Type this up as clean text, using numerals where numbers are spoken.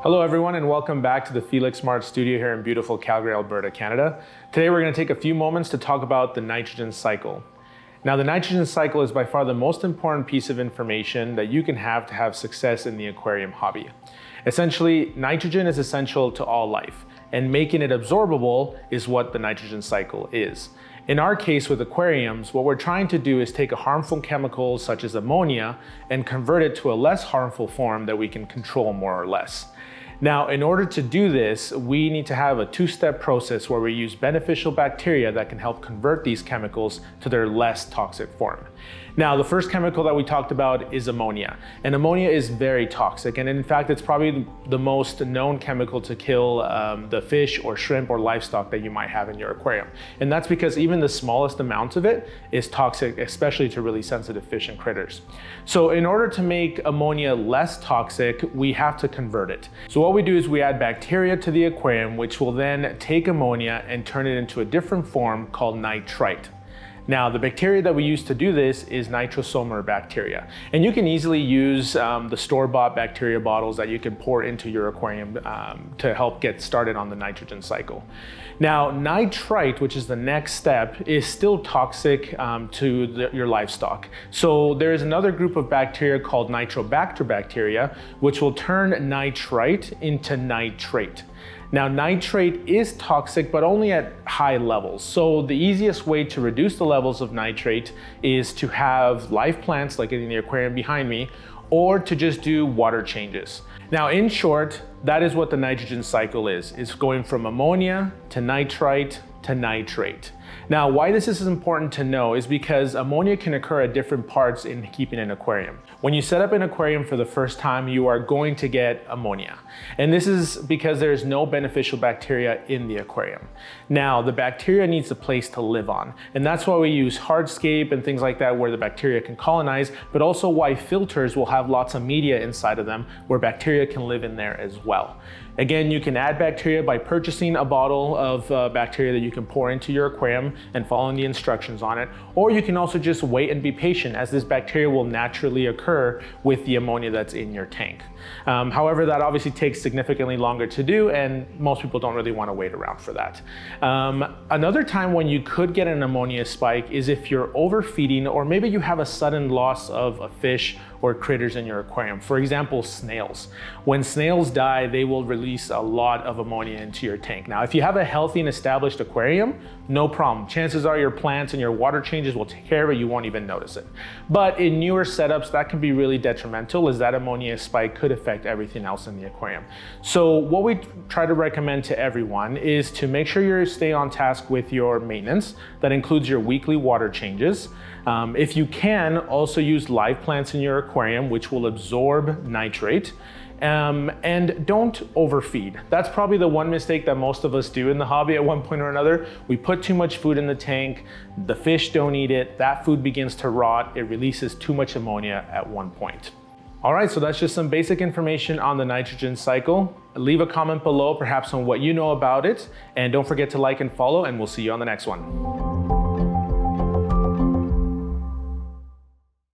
Hello everyone and welcome back to the Felix Smart Studio here in beautiful Calgary, Alberta, Canada. Today we're going to take a few moments to talk about the nitrogen cycle. Now the nitrogen cycle is by far the most important piece of information that you can have success in the aquarium hobby. Essentially, nitrogen is essential to all life, and making it absorbable is what the nitrogen cycle is. In our case with aquariums, what we're trying to do is take a harmful chemical such as ammonia and convert it to a less harmful form that we can control more or less. Now, in order to do this, we need to have a two-step process where we use beneficial bacteria that can help convert these chemicals to their less toxic form. Now, the first chemical that we talked about is ammonia. And ammonia is very toxic. And in fact, it's probably the most known chemical to kill the fish or shrimp or livestock that you might have in your aquarium. And that's because even the smallest amount of it is toxic, especially to really sensitive fish and critters. So in order to make ammonia less toxic, we have to convert it. So what we do is we add bacteria to the aquarium, which will then take ammonia and turn it into a different form called nitrite. Now, the bacteria that we use to do this is nitrosomer bacteria. And you can easily use the store-bought bacteria bottles that you can pour into your aquarium to help get started on the nitrogen cycle. Now, nitrite, which is the next step, is still toxic to your livestock. So there's another group of bacteria called nitrobacter bacteria, which will turn nitrite into nitrate. Now, nitrate is toxic, but only at high levels. So the easiest way to reduce the levels of nitrate is to have live plants like in the aquarium behind me, or to just do water changes. Now, in short, that is what the nitrogen cycle is. It's going from ammonia to nitrite to nitrate. Now, why this is important to know is because ammonia can occur at different parts in keeping an aquarium. When you set up an aquarium for the first time, you are going to get ammonia. And this is because there's no beneficial bacteria in the aquarium. Now, the bacteria needs a place to live on. And that's why we use hardscape and things like that where the bacteria can colonize, but also why filters will have lots of media inside of them where bacteria can live in there as well. Again, you can add bacteria by purchasing a bottle of bacteria that you can pour into your aquarium and following the instructions on it. Or you can also just wait and be patient as this bacteria will naturally occur with the ammonia that's in your tank. However, that obviously takes significantly longer to do, and most people don't really want to wait around for that. Another time when you could get an ammonia spike is if you're overfeeding, or maybe you have a sudden loss of a fish or critters in your aquarium. For example, snails. When snails die, they will release a lot of ammonia into your tank. Now, if you have a healthy and established aquarium, no problem. Chances are your plants and your water changes will take care of it. You won't even notice it. But in newer setups, that can be really detrimental, as that ammonia spike could affect everything else in the aquarium. So what we try to recommend to everyone is to make sure you stay on task with your maintenance. That includes your weekly water changes. If you can, also use live plants in your aquarium, which will absorb nitrate. And don't overfeed. That's probably the one mistake that most of us do in the hobby at one point or another. We put too much food in the tank, the fish don't eat it, that food begins to rot, it releases too much ammonia at one point. All right, so that's just some basic information on the nitrogen cycle. Leave a comment below, perhaps on what you know about it, and don't forget to like and follow, and we'll see you on the next one.